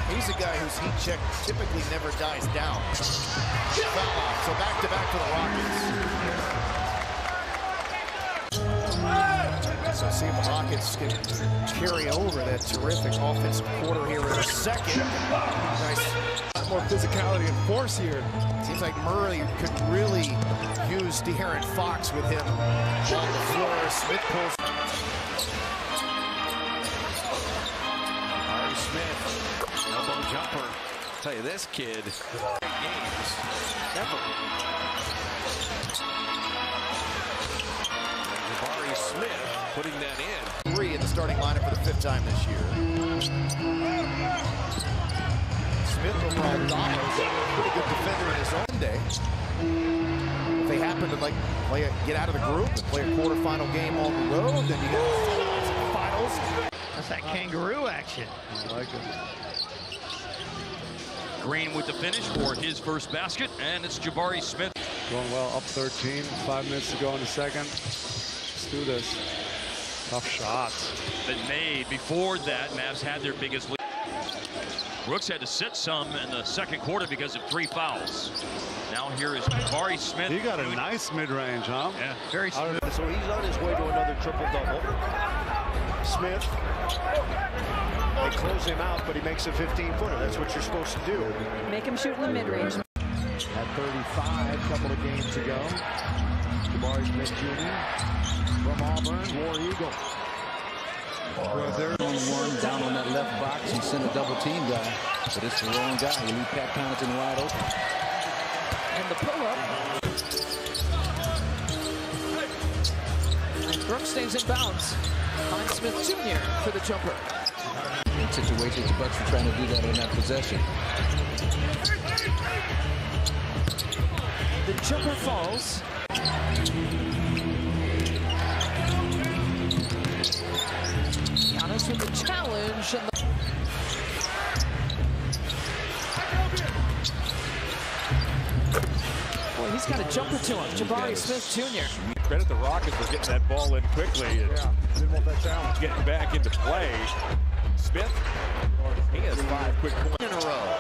He's a guy whose heat check typically never dies down. Foul line, so back-to-back for the Rockets. So see if the Rockets can carry over that terrific offensive quarter here in a second. Nice. More physicality and force here. Seems like Murray could really use De'Aaron Fox with him on the floor. Smith pulls. Jabari Smith, elbow jumper. I'll tell you, this kid. Games. Never. Jabari Smith Putting that in. 3 in the starting lineup for the 5th time this year. Smith overall dominant, pretty good defender in his own day. If they happen to get out of the group and play a quarterfinal game on the road, then you get the finals. That's that kangaroo action. I like it. Green with the finish for his first basket, and it's Jabari Smith. Going well, up 13, 5 minutes to go in the second. Let's do this. Tough shots. Been made before that. Mavs had their biggest lead. Brooks had to sit some in the second quarter because of 3 fouls. Now here is Jabari Smith. He got a nice mid-range, huh? Yeah, very smooth. So he's on his way to another triple-double. Smith, they close him out, but he makes a 15-footer. That's what you're supposed to do. Make him shoot in the mid-range. At 35, a couple of games ago. Jabari Smith Jr. from Auburn, War Eagle. They're on one down on that left box. He sent a double team guy, but it's the wrong guy. He leave Pat Connaughton wide open. And the pull-up. And Brooks stays in bounds. Finds Smith Jr. for the jumper. Situations the Bucks were trying to do that on that possession. The jumper falls. Giannis with the challenge. And boy, he's got a jumper to him. Jabari Smith Jr. Credit the Rockets for getting that ball in quickly. And Didn't want that challenge. getting back into play. Smith, he has 5 quick points in a row.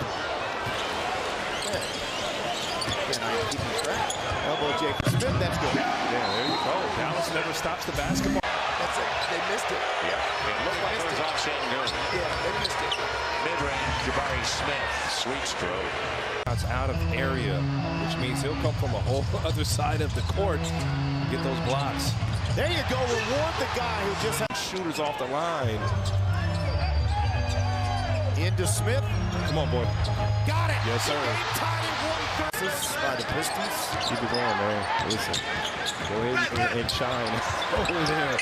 Keeping track. Elbow Jacob Smith, that's good. Yeah, there you go. Dallas never stops the basketball. That's it. They missed it. Yeah, it looked like it was off Sengun. Yeah, they missed it. Midrange, Jabari Smith, sweet stroke. That's out of area, which means he'll come from a whole other side of the court and get those blocks. There you go. Reward the guy who just had Shooters off the line. into Smith. Come on, boy. Got it. Yes, sir. Tied at 1-3 by the Pistons. Keep it going, man. Listen, go ahead and shine over there.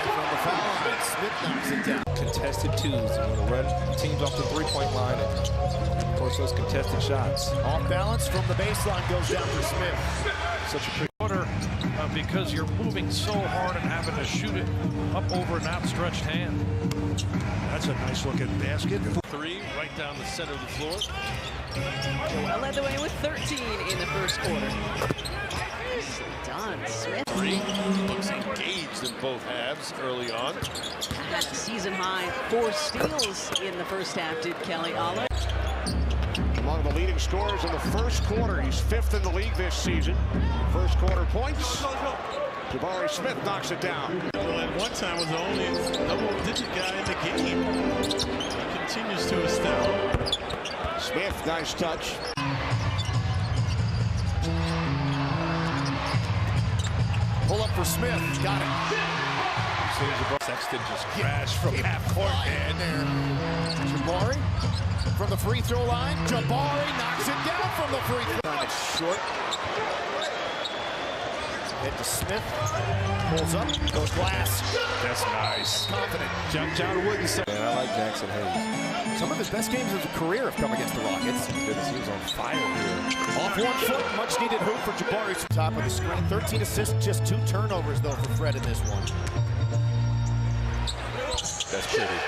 From the foul line, Smith knocks it down. Contested twos. You want to run teams off the three-point line. And, of course, those contested shots. Off balance from the baseline goes down for Smith. Such a pretty Quarter, because you're moving so hard and having to shoot it up over an outstretched hand. That's a nice looking basket. 3 right down the center of the floor. Joel led the way with 13 in the first quarter. Done. Smith. 3 looks engaged in both halves early on. Got a season high 4 steals in the first half, did Kelly Olynyk. Among the leading scorers in the first quarter. He's 5th in the league this season. First quarter points. Jabari Smith knocks it down. Well, at one time was the only double-digit guy in the game. He continues to astound. Smith, nice touch. Pull up for Smith. Got it. Sexton just crashed from half court. And there. Jabari from the free throw line. Jabari knocks it down from the free throw line. It's short. Head to Smith. Pulls up. Goes glass. That's nice. Confident. John Wooden. Man, I like Jackson Hayes. Some of his best games of his career have come against the Rockets. Goodness, he was on fire here. Off 1 foot. Much needed hoop for Jabari. Top of the screen. 13 assists. Just 2 turnovers, though, for Fred in this one. That's pretty.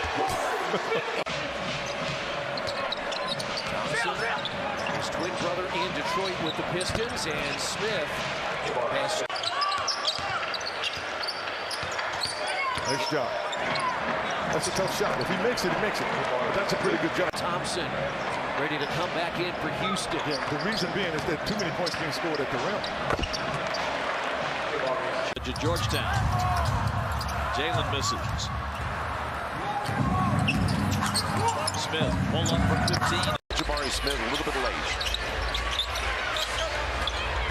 His twin brother in Detroit with the Pistons, and Smith has. Nice job. That's a tough shot. If he makes it, he makes it. But that's a pretty good job. Thompson ready to come back in for Houston. Yeah, the reason being is that too many points being scored at the rim. To Georgetown. Jalen misses. Smith, pull up for 15. Jabari Smith a little bit late.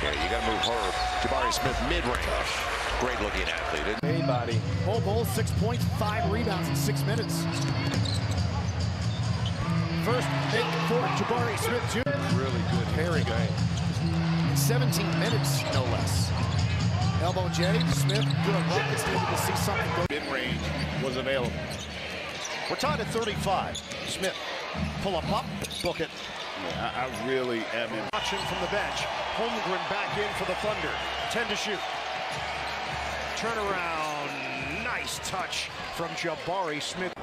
Yeah, you got to move her. Jabari Smith mid-range. Great looking athlete. Anybody. Bol, 6 points, 5 rebounds in 6 minutes. First make for Jabari Smith Jr. Really good Very good. 17 minutes, no less. Elbow J, Smith, good. Rockets needed to see something go. Mid-range was available. We're tied at 35. Smith, pull up, book it. Yeah, I really am in. Watching from the bench. Holmgren back in for the Thunder. 10 to shoot. Turnaround. Nice touch from Jabari Smith.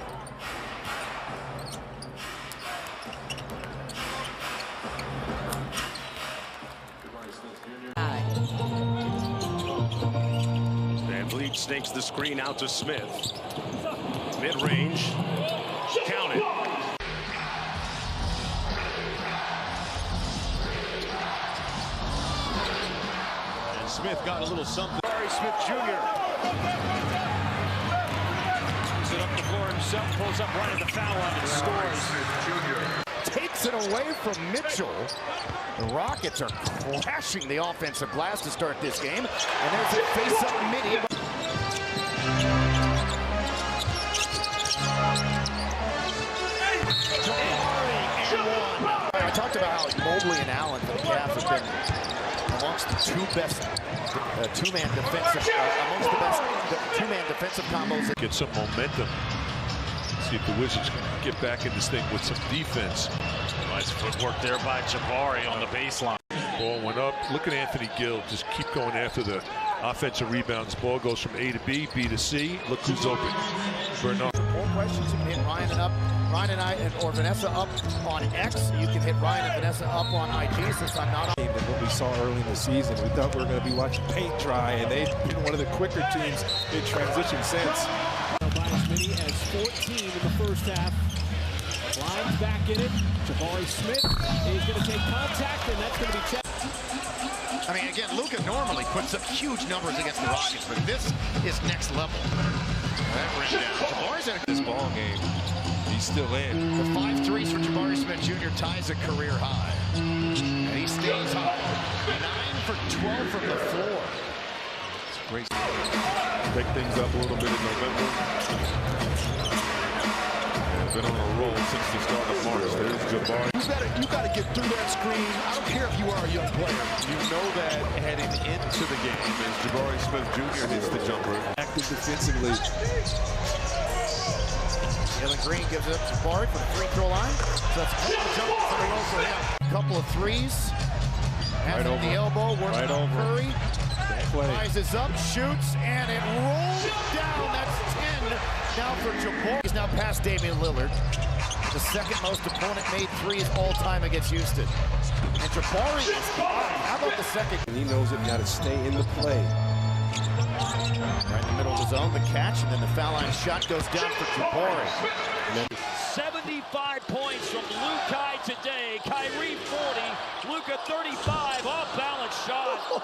Vanfleet snakes the screen out to Smith. Mid-range. Count it. And Smith got a little something. Jabari Smith Jr. Puts it up the floor himself, pulls up right at the foul line and scores. Takes it away from Mitchell. The Rockets are crashing the offensive glass to start this game. And there's a face-up midi. I talked about how Mobley and Allen for the Cavs have been amongst the two best two-man defensive, amongst the best two-man defensive combos. Get some momentum. See if the Wizards can get back in this thing with some defense. Nice footwork there by Jabari on the baseline. Ball went up. Look at Anthony Gill. Just keep going after the offensive rebounds. Ball goes from A to B, B to C. Look who's open. Bernard. More questions. You can hit Ryan and I or Vanessa up on X. You can hit Ryan and Vanessa up on IG since I'm not on. What we saw early in the season, we thought we were going to be watching paint dry, and they've been one of the quicker teams in transition since. By as many as 14 in the first half. Line's back in it. Jabari Smith is going to take contact, and that's going to be checked. I mean, again, Luka normally puts up huge numbers against the Rockets, but this is next level. That rim down. Jabari's in this ball game. He's still in. The 5 threes for Jabari Smith Jr. ties a career high. And he stays hot. 9 for 12 from the floor. It's great. Pick things up a little bit in November. They've been on a roll since the start of March. There's Jabari. You got to get through that screen. I don't care if you are a young player. You know that heading into the game as Jabari Smith Jr. hits the jumper. Active defensively. Jalen Green gives it up to Jabari for the free throw line. So that's a jump for him. A couple of threes. Has right the elbow, works right on Curry. Rises up, shoots, and it rolls down. That's 10 now for Jabari. He's now past Damian Lillard. The second most opponent-made threes all time against Houston. And Jabari is hot. How about the second? And he knows it. Got to stay in the play. Right in the middle of the zone, the catch, and then the foul line shot goes down for Jabari. 75 points from Lukai today. Kyrie 40, Luka 35, off-balance shot.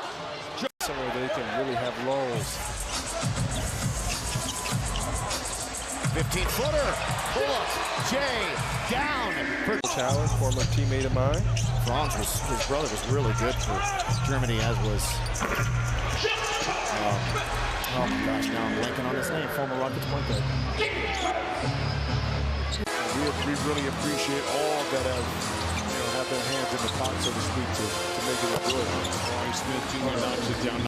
Somewhere they can really have lulls. 15-footer, pull-up, Jay, down. Challenge, former teammate of mine. Franz, his brother was really good for Germany, as was, oh my gosh, now I'm blanking on his name, former Rockets point guard. We really appreciate all that have their hands in the pot, so to speak, to make it look good. Jabari Smith Jr. knocks it down.